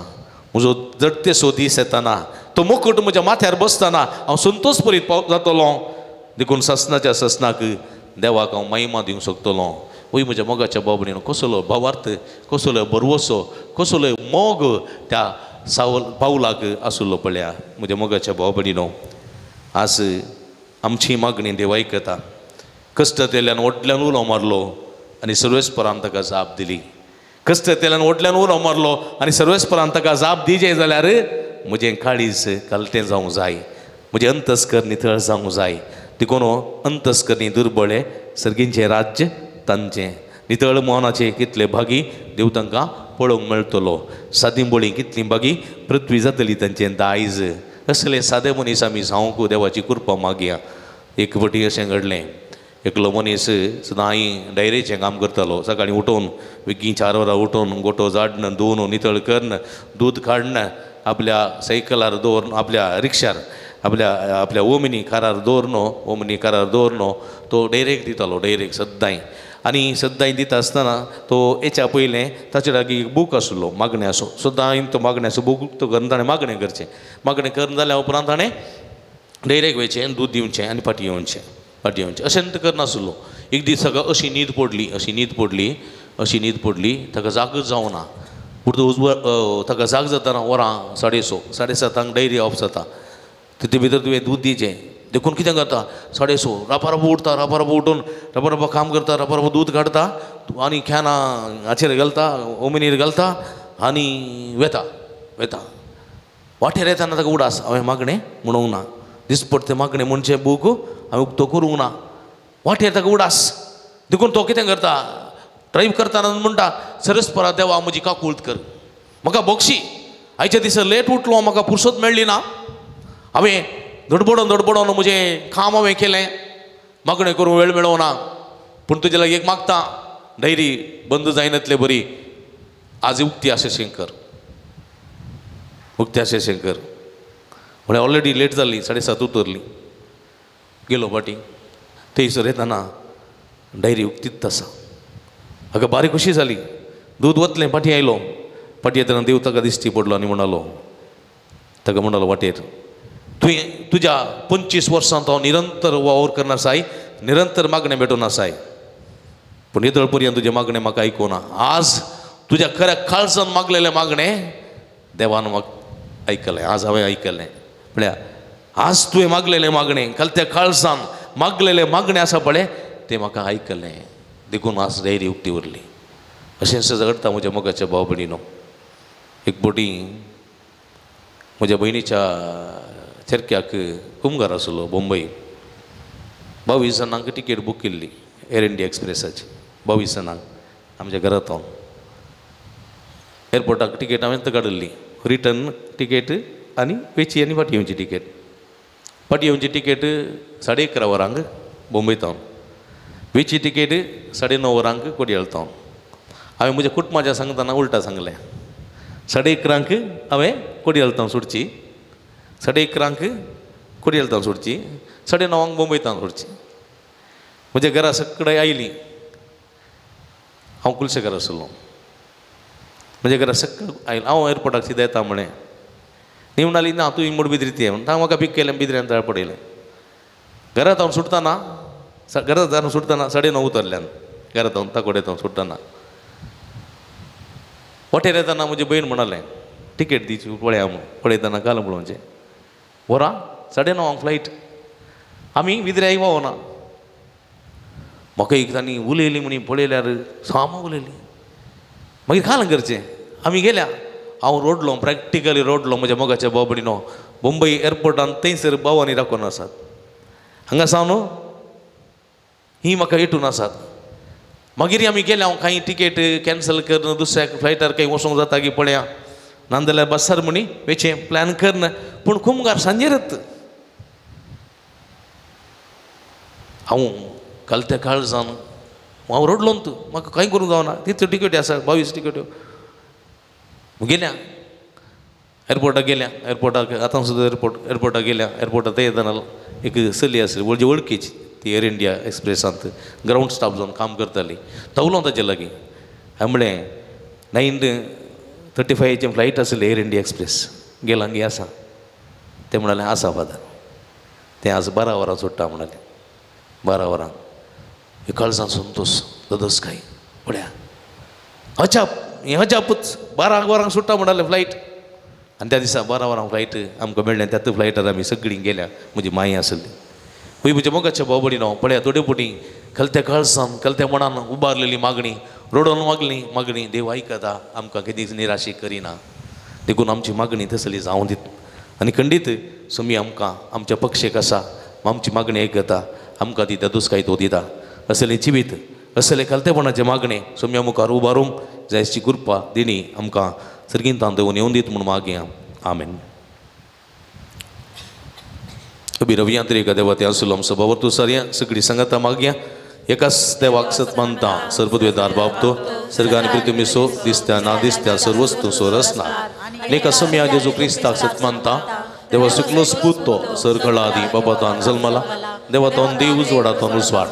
म्हजो जडतेसो दीस येताना, तो मुकूट म्हज्या माथ्यार बसताना हांव संतोश भरीत जातलो. देखून ससनाच्या ससनाक देवाक हांव महिमा दिवंक शकतलो. वय म्हज्या मोगाच्या बाबडीन कसलो भावार्थ, कसलो बरवसो, कसलो मोग त्या पावलाक आसलो. पळया म्हज्या मोगाच्या बाबडीनो, आज आमची मागणी देव आयकता. कश्ट तेल्यान ओटल्यान उलो मारलो आनी सर्वेस्परान ताका जाप दिली. कश्ट तेल्यान ओटल्यान उलो मारलो आनी सर्वेस्परान ताका जाप दिजे जाल्यार म्हजें काळीज कालतें जावंक जाय, म्हजें अंतस्कर नितळ जावंक जाय. देखून अंतस्करनी दुर्बळे सर्गींचें राज्य तांचें. नितळ मोहनाचे कितले भागी देव तांकां पळोवंक मेळटलो. सादिंबोळी कितली भागी पृथ्वी जातली तांचें दायज. असले सादे मनीस आमी जावंक देवाची कृपा मागया. एक फावटी अशें घडलें. एकलो मनीस सदां डायरेचें काम करतालो. सकाळीं उठोवन बेगीन 4 वरां उठोवन गोठो झाडन धुवन नितळ करून दूद काडन आपल्या सायकलार दवरून आपल्या रिक्षार आपल्या ओमिनी कारार दवरनो तो डायरेक्ट दितालो. डायरेक्ट सद्दां आनी सद्दां दिता आसतना तो हेच्या पयलें ताचे लागीं एक बूक आसलो मागण्याचो. सदां तो मागण्याचो बूक तो करून ताणें मागणें करचें. मागणें करून जाल्या उपरांत ताणें डायरेक्ट वयचें दूद दिवचें आनी फाटीं येवचें. पाटयेवंची अशें करनासलो. एक दीस ताका अशी न्हीद पडली ताका जागच जावना. ताका जाग जाताना वरां 6:30 7:30 डायरी ऑफ जाता. तितून भितर तुवें दूद दिवचें. देखून कितें करता 6:30 रापराप उठता, रापराप उठून रापराप काम करता, रापराप दूद काडटा आनी कॅना हाचेर घालता, ओमिनीर घालता आनी वेता. वाटेर येताना ताका उडास हांवें मागणें म्हणूंक ना. दिसपट तें मागणें म्हणचें बूक हांवें उक्तो करूंक ना. वाटेर ताका उडास. देखून तो कितें करता ड्रायव्ह करतना म्हणटा सरस्परा देवा म्हजी काकूळट कर, म्हाका बक्षी. आयच्या दिसा लेट उठलो, म्हाका फुरसत मेळ्ळी ना. हांवें धडपडोन म्हजें काम हांवें केलें, मागणें करूं वेळ मेळों ना. पूण तुजे लागीं एक मागता, डायरी बंद जायनातले बरी. आज उक्ती आशेशें कर. म्हळ्यार ऑलरेडी लेट जाल्ली, 7:30 उतरली. गेलो फाटीं थंयसर येताना डायरी उक्तीच आसा. हाका बारीक कशी जाली. दूद वतलें, फाटीं आयलो. फाटीं येतना देव ताका दिश्टी पडलो आनी ताका म्हणलो वाटेर तुवें तुज्या 25 वर्सांत हांव निरंतर वावर करना साय, निरंतर मागणें भेटोना साय, पूण येदळ पर्यंत तुजें मागणें म्हाका आयकोना. आज तुज्या खऱ्या काळजान मागलेलें मागणें देवान म्हाका आयकलें. आज हांवें आयकलें. म्हळ्यार आज तुवें मागलेलें मागणें, कलत्या काळजान मागलेलें मागणें आसा पळय तें म्हाका आयकलें. देखून आज डायरी उक्ती उरली. अशें घडटा म्हज्या मोगाच्या भाव भयणीनो. एक बोटी म्हज्या भयणीच्या चेरक्याक कुमगार आसलो मुंबय. 22 जाणांक टिकेट बूक केल्ली एअर इंडिया एक्सप्रेसाची. 22 जाणांक आमच्या घरांत एअरपोर्टाक टिकेट हांवें काडली. रिटर्न टिकेट आनी वेची आनी पाटयेवची टिकेट. पाटयेवची टिकेट 11:30 वरांक मुंबयतावन, वेची टिकेट 9:30 वरांक कोडयाळतावन. हांवें म्हज्या कुटुंबाच्या सांगतना उलटा सांगलें. 11:30 हांवें कोडयाळतावन सुटची, 11:30 कोडयाळतावन सुटची, 9:30 मुंबयतावन सुटची. म्हज्या घरा सकडें आयली. हांव कुलशेकार आसलो. म्हज्या घरा सकयल आयलें. हांव एअरपोर्टाक सीदा येता म्हणें. न्ही म्हणली ना तूं इंगमूड बिद्रीत ये म्हणटा. म्हाका पिक केलें, बिद्र्यान तळ पडयलें. घरांत हांव सुटतना 9:30 उतरल्यान. घरांत हांव ताकोडेत हांव सुट्टाना वाटेर येताना म्हजी भयण म्हणालें टिकेट दिवची पळया म्हूण. पळयतना घाल म्हणचे वरां 9:30 फ्लायट. आमी बिद्र्याक पावना. म्हाका एक तांणी उलयली म्हणी पळयल्यार सामा उलयली. मागीर खाल करचें. आमी गेल्या. हांव रोडलो, प्रॅक्टिकली रोडलो म्हज्या मोगाच्या भाव भयणीनो. मुंबय एअरपोर्टान थंयसर भावांनी राखून आसात. हांगा सावन ही म्हाका हेटून आसात. मागीर आमी गेले. हांव कांय टिकेट कॅन्सल कर, दुसऱ्या फ्लायटार खंय वचूंक जाता की पळया, नाजाल्यार बसार म्हणी वेचें प्लॅन करना. पूण कुमगार सांजेर येत. हांव कालत्या काळजान हांव रडलो तूं म्हाका कांय करूंक जावना. तितल्यो टिकेटी आसा 22 टिकेट्यो. गेल्या एअरपोर्टाक गेल्या. एअरपोर्टाक आतां सुद्दां एअरपोर्टाक गेल्या. एअरपोर्टाक येतना एक चली आसली म्हणजे वळखीची, ती एअर इंडिया एक्सप्रेसांत ग्रावंड स्टाफ जावन काम करताली. धांवलो ताचे लागीं. हांवें म्हणलें 9:35 फ्लायट आसली एअर इंडिया एक्सप्रेस. गेला गी आसा. ते म्हणालें आसा फादर. तें आज 12 वरां सुट्टा म्हणालें. 12 वरां. हे काळजान संतोश ददस काय पळया अजाप हें अजापूच. 12 वरांक सुट्टा म्हणालें फ्लायट. आनी त्या दिसा 12 वरांक फ्लायट आमकां मेळ्ळें. त्याच फ्लायटार आमी सगळीं गेल्या. म्हजी माय आसली. पळय म्हज्या मोगाच्या भाव भयणीनो पळया थोड्यो पोटी कलत्या काळजान कलत्या मनान उबारलेली मागणी, रडोन मागणी देव आयकता. आमकां केदीच निराशी करिना. देखून आमची मागणी तसली जावं दीत. आनी खंडीत सुमी आमकां आमच्या पक्षेक आसा. आमची मागणी आयकता. आमकां ती ददुसकाय तो दिता. असलें जिवीत, असलें कलतेपणाचें मागणें सुम्या मुखार उबारूंक जायची कृपा दिणी आमकां सर्गींतान देवून येवन दीत म्हूण मागया. आमेन. कबीर अभियांत्रिक देवा त्या सुलम सभावर तू सारया सगळी संगता मागया. एकाच देवाक सत मानता सर्वद्वेदार बाबतो सर्गानी पृथ्वी सो दिसत्या ना दिसत्या सर्वस्तू सो रसना लेका सम्या जेजू क्रिस्ताक सत मानता. देवा सुकलो स्पुतो सरकळादी बाबातान जल्मला. देवातान देव उजवाडातान उजवाड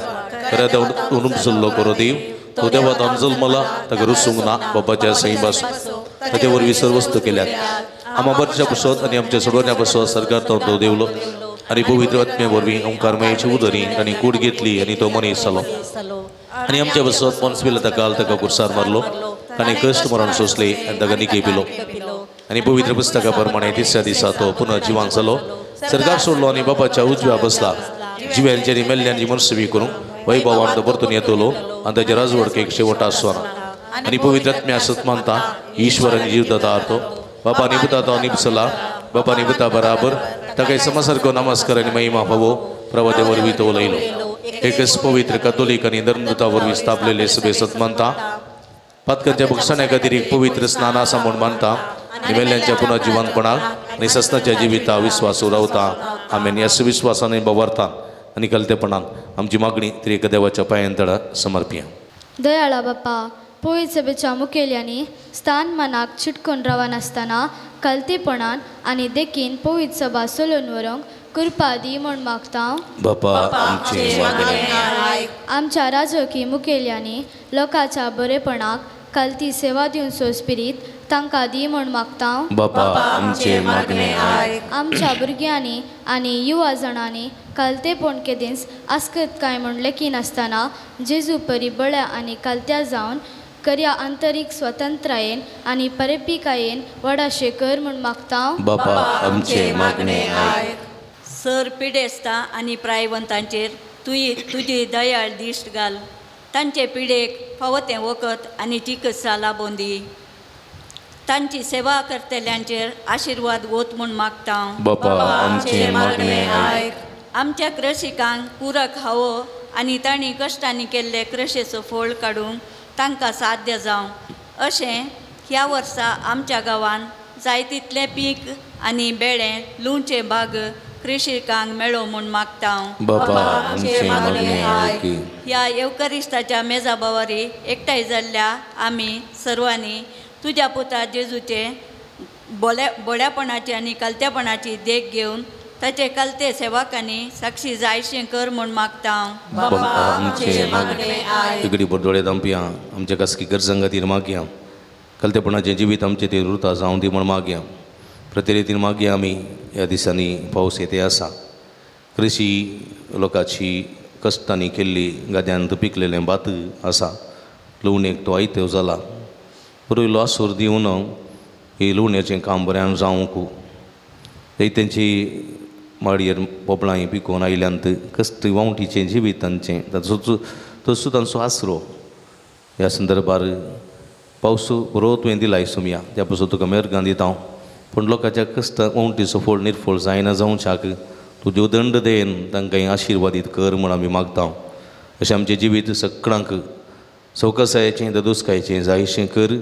खऱ्या देव रुमसल्लो करो देव. तो देवातान जल्मला ताका रुसूंक ना बाबाच्या सई बासू. ताचे वरवीं सर्वस्तू केल्यात. आमा बरच्या बसत आनी आमच्या सोडवण्या बसत सरकार तो देवलो. आणि पवित्र आत्म्या वरवीं ओंकारमयाची उदरी तांणी कूड घेतली आणि तो मनीस जालो आणि आमच्या बसत पोन्सविला ताका ताका कुर्सार मारलो ताणें कश्ट मरण सोंसले आनी ताका निके पिलो आणि पवित्र पुस्तका प्रमाणे तिसऱ्या दिसा तो पुन्हा जिवांक जालो सरकार सोडलो आणि बापाच्या उजव्या बसला जिव्यांची आनी मेल्ल्यांची मनसवी करूंक वैभवान तो परतून येतलो आनी ताच्या राजवडकेक शेवट आसना आणि पवित्र आत्म्या असत मानता ईश्वरान जीव दाता तो बापा निभता तो निपसला बापा निभता बराबर ताका समसारको नमस्कार आनी महिमा फावो प्रभुते वरवीं तो उलयलो एकच पवित्र कॅथोलीक आनी धर्मदूता वरवीं स्थापलेले सभे सत मानता पातकांच्या भक्षण्या खातीर एक पवित्र स्नान आसा म्हूण मानता आनी मेल्ल्यांच्या पुन्हा जिवंतपणाक आनी सस्नाच्या जिविता विस्वास उरवता आमी ह्या विस्वासान बवरता आनी कलतेपणान आमची मागणी त्रिएक देवाच्या पांयांतळा समर्पिया. दयाळा बाप्पा पवित्र सभेच्या मुखेल्यांनी स्थान मनाक चिटकून रावनासतना कलतेपणान आनी देखीन पवित्र सभा चलोवन व्हरूंक कृपा दी म्हूण मागता. बापा आमची मागणी आमच्या राजकी मुखेल्यांनी लोकांच्या बरेपणाक कलती सेवा दिवन सोंसपिरीत तांकां दी म्हूण मागता. बापा आमची मागणी आमच्या भुरग्यांनी आनी युवा जाणांनी कलतेपण केदींच आसकत काय म्हूण लेखी नासतना जेजू परी बळ्या आनी कलत्या जावन खऱ्या आंतरीक स्वतंत्रायेन आनी परपिकायेन वडाशे कर म्हूण मागता. बापा आमची मागणी सर पिडेस्तां आनी प्रायवंतांचेर तुजी दयाळ दिश्ट घाल. तांचे पिडेक फावो तें वखद आनी चिकित्सा लाबोवन दी. तांची सेवा करतल्यांचेर आशिर्वाद वत म्हूण मागता. बापा आमची मागणी आमच्या कृशिकांक पुरक हावो आनी तांणी कश्टांनी केल्ले कृशेचो फळ काडूंक तांकां साध्य जावं अशें ह्या वर्सा आमच्या गांवांत जाय तितलें पीक आनी बेळें लुंचे बाग कृशिकांक मेळो म्हूण मागता. बापा आमची मागणी ह्या येवकरिस्ताच्या मेजा बावारी एकठांय जाल्ल्या आमी सर्वांनी तुज्या पुता जेजूचे बोड्यापणाची आनी कलत्यापणाची देख घेवन ताचे कलते सेवकांनी साक्षी जायशें कर म्हूण मागता. बापा आमची मागणी तिगडी बडोळे दांपया आमच्या कसकी गरजां खातीर मागया कलतेपणाचें जिवीत आमचें ते उरता जावं दी म्हूण मागया. प्रते रितीन मागया आमी ह्या दिसांनी पावस येते आसा कृशी लोकांची कश्टांनी केल्ली गाद्यांत पिकलेलें भात आसा लुवणेक तो आयत्यो जाला बरो आसूर दिवन ही लुवण्याचें काम बऱ्यान जावंक तेंची माडयेर पोपळांय पिकोवन आयल्यांत कश्ट वावटीचें जिवीत तांचें तो सुद्दां तांचो आसरो ह्या संदर्भार पावस बरो तुवें दिलाय सुमया त्या पासून तुका मेहरगान दिता. पूण लोकांच्या कश्ट वावटीचो फळ निर्फळ जायना जावच्याक तुज्यो दंड देन तांकां आशिर्वादीत कर म्हूण आमी मागता. अशें आमचें जिवीत सगळ्यांक सवकासायेचें ददुस्कायेचें जायशें कर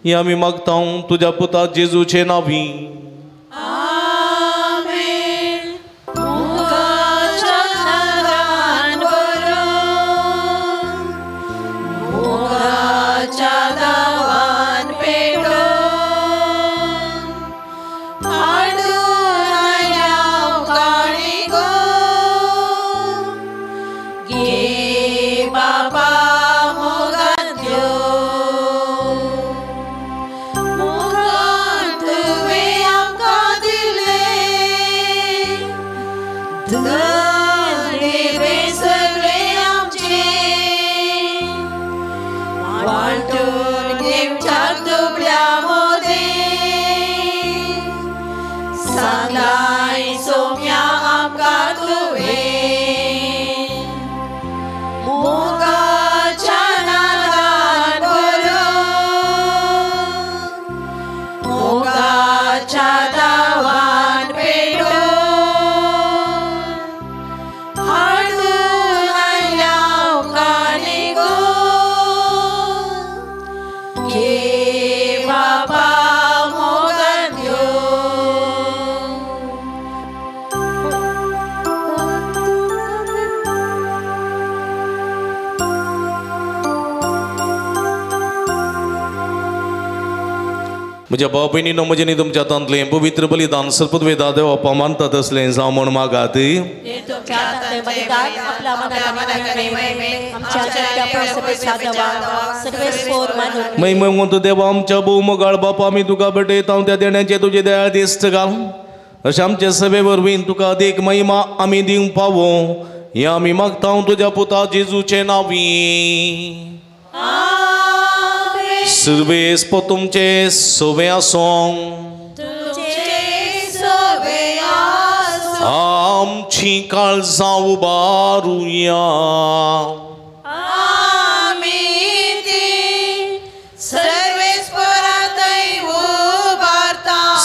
हें आमी मागता तुज्या पुता जेजूचे नांवी. म्हज्या भाव भयणीनो म्हजें न्ही तुमच्या हातांतलें पवित्र बलिदान सर्पद्वेदा देवा मानता तसलें जावं म्हूण मागात. महिमवंत देवा आमच्या भोवमगाळ बापा आमी तुका भेटयता त्या देण्याचे तुजे दयाळ दिश्ट घाल अशें आमचे सभे वरवीं तुका देख महिमा आमी दिवंक पावो हें आमी मागता तुज्या पुता जेजूचे नांवी. सर्वेस्प तुमचे सोबे आसूं. आमची काळजां उबारुया.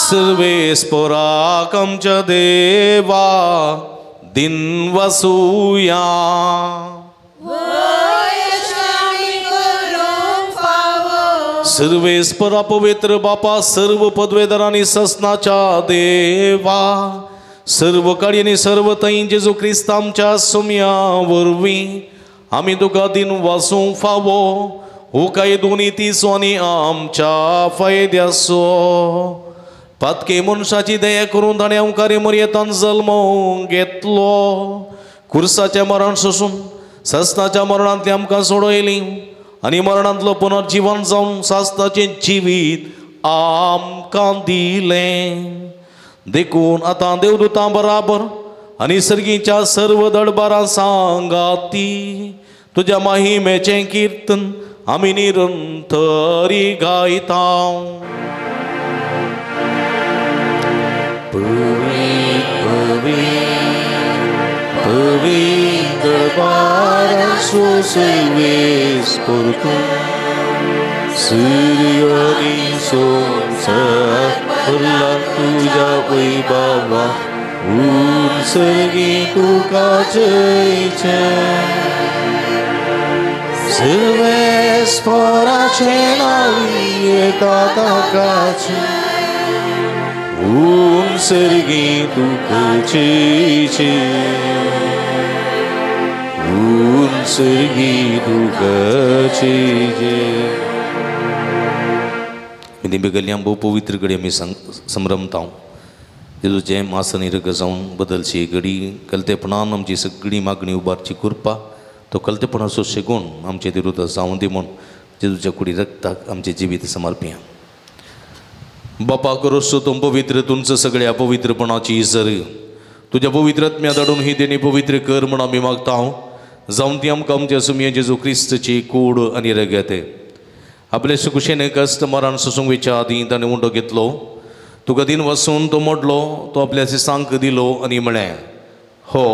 सर्वेस्पराक आमच्या देवा दिन वसूया. सर्वेस्परा पवित्र बापा सर्व पदवेदारांनी ससनाच्या देवा सर्व काळी आणि सर्व थंय जेजू क्रिस्त आमच्या सुम्या वरवीं आमी तुका दिन वासूंक फावो हो काय दोनी तिसो आनी आमच्या फायद्याचो. पातके मनशाची दया करून ताणें अवकारी मर्यादान जल्म घेतलो. कुर्साच्या मरण सोसून सस्ताच्या मरणांतली आमकां सोडयली आनी मरणांतलो पुनर्जीवन जावन सास्ताचें जिवीत आमकां दिलें. देखून आतां देवदूतां बराबर आनी सर्गीच्या सर्व दळबारां सांगाती तुज्या महिमेचें किर्तन आमी निरंतरी गायता. तुझ्या वैभवा सर्गी तुका जयचे. सर्वेस्पराचे नावी येता ताकाचे सर्गी तुका जयचे. सर्गी तुका जयचे. मी बेगल्यांब भोव पवित्र घडी आमी संभ्रमता. जेजूचे मासन इरग जावन बदलची घडी कलतेपणान आमची सगळी मागणी उबारची कृपा तो कलतेपणाचो शेगून आमचे विरुद्ध जावं दी म्हूण जेजूच्या कुडी रक्ताक आमचे जिवीत समर्पिया. बापा करोस तूं पवित्र तुमचं सगळ्या अपवित्रपणाची इसर तुझ्या पवित्रत्म्या धाडून ही देणी पवित्र कर म्हूण आमी मागता. जावन ती आमकां आमच्या सुमये जेजू क्रिस्तची कूड आनी रगत आपले सुकुशेन कश्ट मरण सोसूंक वेच्या आदीं ताणें उंडो घेतलो. तुका दिन वसून तो मोडलो तो आपल्या सिसांक दिलो आनी म्हळें हो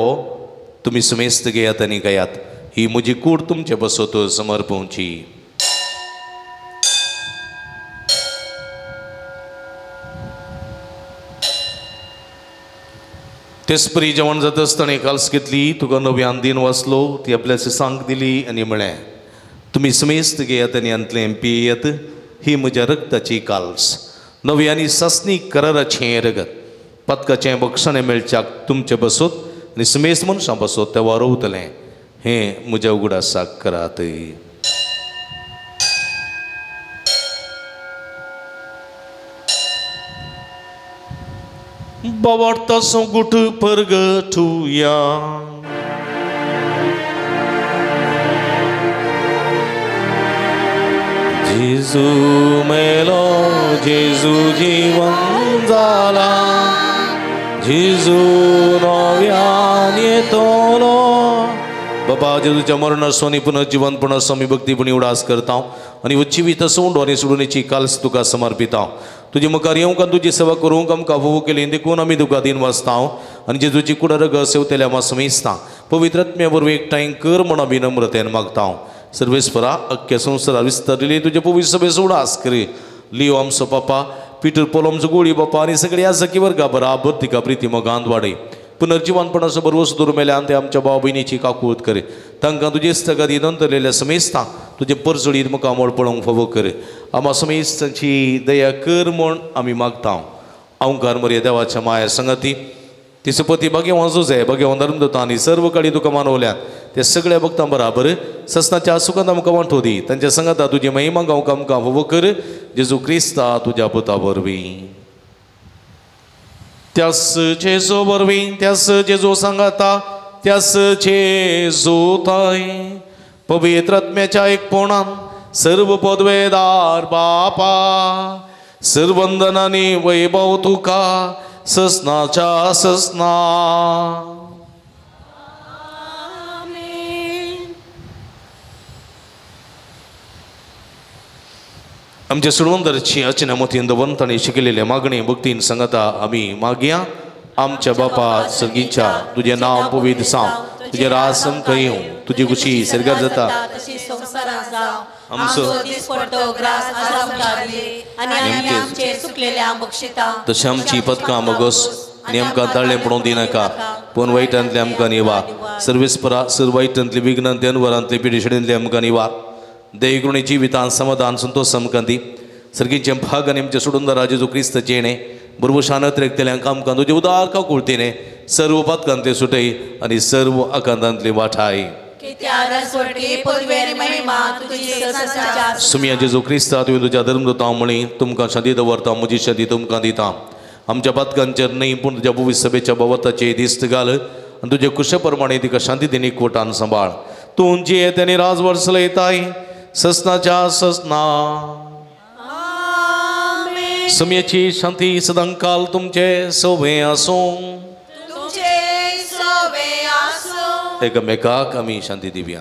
तुमी सुमेस्त घेयात आनी गायात ही म्हजी कूड तुमचे बसत समर्पोवची. तेसपरी जेवण जाता आसतना काल्स घेतली तुका नव्यान दिन वाचलो ती आपल्या सिसांक दिली आनी म्हळें तुमी सुमेस्त घेयात आनी अंतलें पियेत ही म्हज्या रक्ताची काल्स नवी आनी सस्नी कराराचें रगत पदकाचें बक्षणें मेळच्याक तुमचे बसत आनी सुमेस्त मनशां बसत ते वारोवतलें हें म्हज्या उगडासाक करात. बावार्ताचो गुट परगटुया. जेजू मेलो जेजू जीवन जाला जेजू नव्यान येतलो. बाबा जेजूच्या मरणाचो आनी पुनर्जीवनपणाचो आमी भक्तीपणी उडास करता आनी उच्चिवीत सोंड आनी सोडुणेची काल्स तुका समर्पिता. तुजी मुखार येवंक आनी तुजी सेवा करूंक आमकां फोव केली देखून आमी तुका दिन वाचता आनी जेजूची कुडा रग सेवतेल्या आमी समेजता. पवित्रत्म्या वरवीं एकठांय कर म्हूण आमी नम्रतेन मागता. सर्वेस्परा अख्ख्या संवसारा विस्तारिल्ली तुजे पवित्र सभेचो उडास कर. लिओ आमचो पापा पिटर पोलो आमचो गोळी बापा आनी सगळी आजकी वर्गा बराबर तिका प्रिती मोगांत वाडय. पुनर्जीवनपणाचो बरो सुदूर मेल्यान ते आमच्या भाव भयणीची काकूळट कर. तांकां तुजे स्थगादी नंतरलेल्या समेजता तुजे परजळीत मुखामोळ पळोवंक फावो कर. आमा समेजतांची दया कर म्हूण आमी मागता. अवंकार मर्या देवाच्या माया संगती तिसपती भगवान जोजे भगवान धर्मदत्ता आनी सर्व काळी तुका मानवल्यात ते सगळ्या भक्तां बराबर सस्नाच्या सुखांत आमकां वांटो दी. तांच्या संगता तुजी महिमा गावंक आमकां फावो कर. जेजू क्रिस्ता तुज्या पुता वरवीं त्यास जेजू वरवीं त्यास जेजू सांगाता त्यास जेजू थंय पवित्र एकपणान सर्व पदवेदार बापा सर्वंदन आनी वैभव तुका ससनाच्या ससना. आमच्या सुडवंदरची अचना मोतीन दवंतांनी शिकलेल्या मागणी भक्तीन सांगता आम्ही मागया. आमच्या बापा सर्गीच्या तुझे नाव पवित्र सांग, तुझे राज समकयूं, तुझी खुशी सरगार जाता तशी संसारात जाव. आमचो दिसपडतो ग्रास आमकां दी आनी आमी आमचे सुकलेल्या बक्षिता तशी आमची पदकां मगोस आनी आमकां दाळ्ळें पडूंक दिनाका, पूण वायटांतले आमकां निवार. सर्वेस्परा सर वायटांतली विघ्नांतली अनवरांतली पिडिशडेंतली आमकां निवार. दयेकरुणी जिवितान समाधान संतोष आमकां दी. सर्गीचे भाग आनी आमचे सोडून राजेजो क्रिस्त जेणे बुरबुशानत रेखतल्यांक आमकां तुजे उदार का कुळतीने सर्व पदकांतले सुटय आनी सर्व आकांतांतले वाठाय. सुमिया जेजू क्रिस्ता तुवें तुज्या धर्मदूतां म्हणी तुमकां शांती दवरता, म्हजी शांती तुमकां दिता. आमच्या पदकांचेर न्ही पूण तुज्या भविश्य सभेच्या भोवताचे दिस्त घाल आनी तुजे कुशे प्रमाणे तिका शांती दिनी कोटान सांबाळ. तूं जी येता आनी राजवर्स लयताय ससनाच्या ससना. सुमयेची शांती सदांकाल तुमचे सोबे आसूं. एकामेकाक आमी शांती दिवया.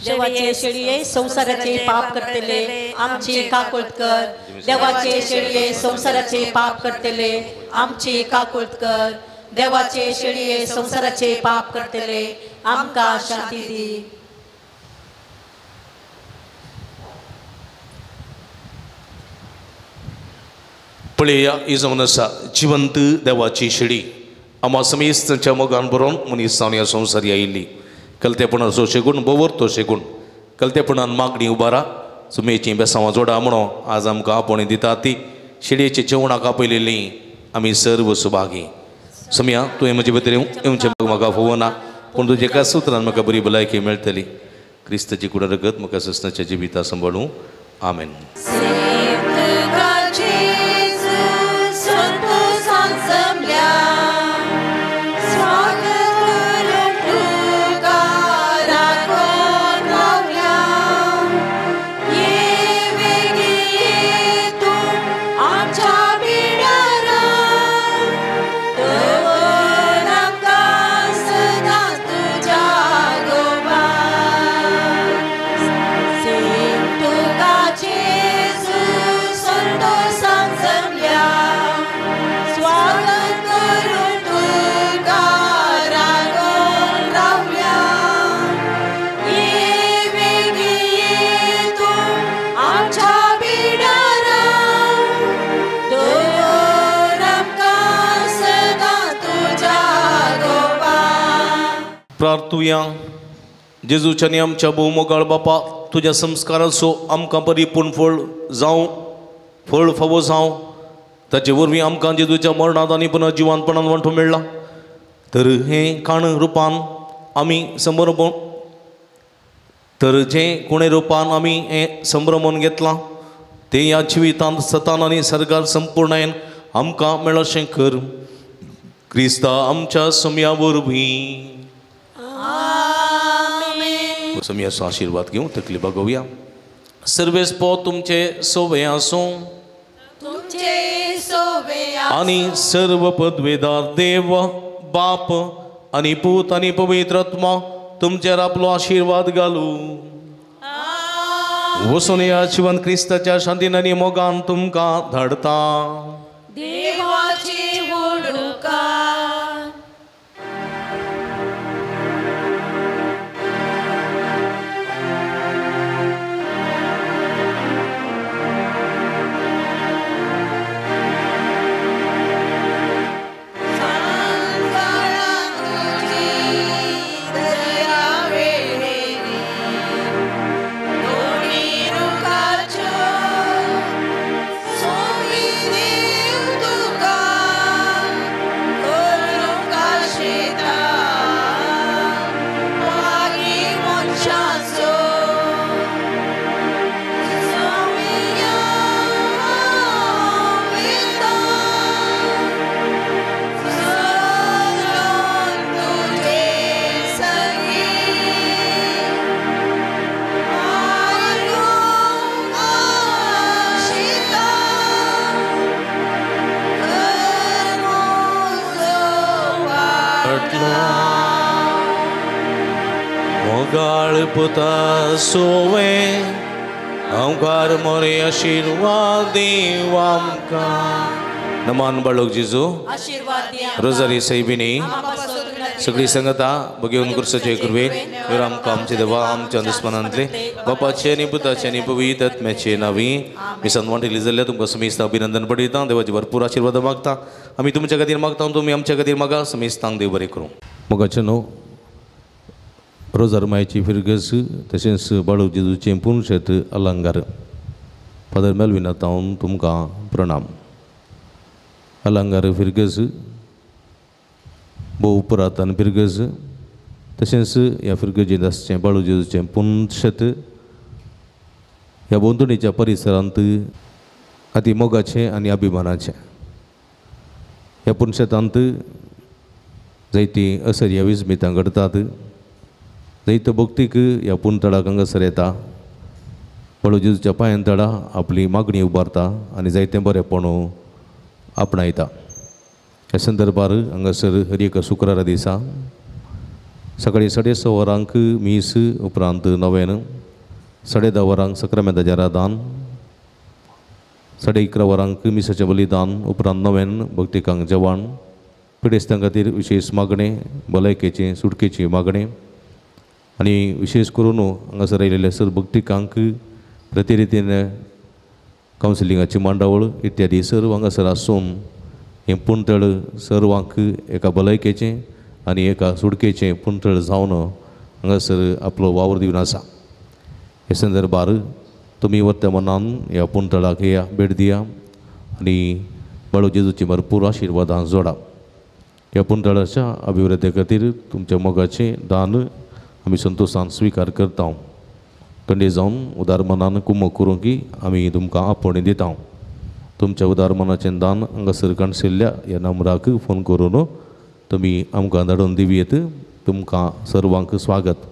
देवाचे शेळये संसाराचे पाप करतले आमची काकुळत कर. देवाचे शेळये संसाराचे पाप करतले आमची काकुळत कर. देवाचे शेळये संसाराचे पाप करतले आमकां शांती दी. पळया इजवन आसा जिवंत देवाची शेळी आम्हा समेस्तांच्या मोगान बरोवन मनीस जावन ह्या संवसारी आयिल्ली. कलतेपणाचो शेगूण बवर शेगूण कलतेपणान मागणी उबारा सुमेची बेसांवां जोडा म्हणो आज आमकां आपोवणी दिता ती शेळयेच्या जेवणाक आपयलेली आमी सर्व सुभागी. सुमया तुवें म्हजे भितर येवचें म्हाका फोवना, पूण तुजे एका सुत्रान म्हाका बरी भलायकी मेळटली. क्रिस्ताची कुडा रगत म्हाका ससनाच्या जिविता सांबाळूं. आमेन. प्रार्थुया. जेजूच्या आनी आमच्या भोवमोगाळ बापा तुज्या संस्काराचो आमकां परिपूर्ण फळ फावो जावं. ताचे वरवीं आमकां जेजूच्या मरणांत आनी पुनर्जिवानपणान वांटो मेळ्ळा. तर हें खाण रुपान आमी जे कोणे रुपान आमी हें संभ्रमोन घेतलां तें ह्या जिवितांत सतान आनी सरकार संपूर्णायेन आमकां मेळोशें कर. क्रिस्ता आमच्या सुमया वरवीं. सुमयाचो आशिर्वाद घेवं तकली बगोवया. सर्वेस्पो तुमचे सोबे आसूं आनी सर्व पदवेदार देव बाप आनी पूत आनी पवित्र आत्मा तुमचेर आपलो आशिर्वाद घालूं. वसून ह्या जिवन क्रिस्ताच्या शांतीन आनी मोगान तुमकां धाडता. सोविनी काळ पुता सोवे आमकार मोरे आशीर्वाद देव आमकां नमान बाळोक जेजू आशीर्वाद दिया रोजारी सैबिनी सगळी संगता बघेवन कुर्साचे कुरवेन वर आमकां आमचे देवा आमच्या दुस्मनांतले बापाचे आनी पुताचे आनी पवित्र आत्म्याचे नावी मी सन्वांटिली जाल्यार तुमकां समेस्त अभिनंदन पडयता देवाची भरपूर आशीर्वाद मागता आमी तुमच्या खातीर मागता तुमी आमच्या खातीर मागा समेस्तांक देव बरें करूं मोगाचे न्हू रोजार मायेची फिरगस तशेंच बाळोक जेजूचें पूर्ण शेत अलंकार फादर मेलवीन हांव तुमकां प्रणाम अलंकार फिरगस भोव पुरातन फिरगस तशेंच ह्या फिरगजेंत आसचें बाळोक जेजूचें पूर्ण शेत ह्या बोंदणीच्या परिसरांत अति मोगाचें आनी अभिमानाचें ह्या पूर्ण शेतांत जायतीं असर्या विस्मितां घडतात जायत्यो भक्तीक ह्या पूर्ण तळाक हांगासर येता बाळोक जेजूच्या पांयां तळा आपली मागणी उबारता आनी जायतें बरेंपण आपणायता ह्या संदर्भार हांगासर हर एक शुक्रारा दिसा सकाळीं 6:30 वरांक मीस उपरांत नवेन 10:30 वरांक सक्रामेंताचें रादान 11:30 वरांक मिसाचें बलिदान उपरांत नवेन भक्तिकांक जेवण पिडेस्तां खातीर विशेष मागणें भलायकेची सुटकेची मागणी आनी विशेष करून हांगासर आयिल्ल्या सर भक्तिकांक प्रतिरितीन कावन्सिलिंगाची मांडावळ इत्यादी सर्व हांगासर आसून हें पुणतळ सर्वांक एका भलायकेचें आनी एका सुडकेचें पुणतळ जावन हांगासर आपलो वावर दिवन आसा हे संदर्भार तुमी वर्तमानान ह्या पुणतळाक या भेट दिया आनी बाळोक जेजूची भरपूर आशिर्वादां जोडा ह्या पुणतळाच्या अभिवृद्धी खातीर तुमच्या मोगाचें दान आमी संतोशान स्विकार करता कंडे जावन उदार मनान कुमक करूं की आमी तुमकां आपोवणी दिता तुमच्या उदार मनाचें दान हांगासर काणसिल्ल्या ह्या नंबराक फोन करून तुमी आमकां धाडून दिवयेत तुमकां सर्वांक स्वागत.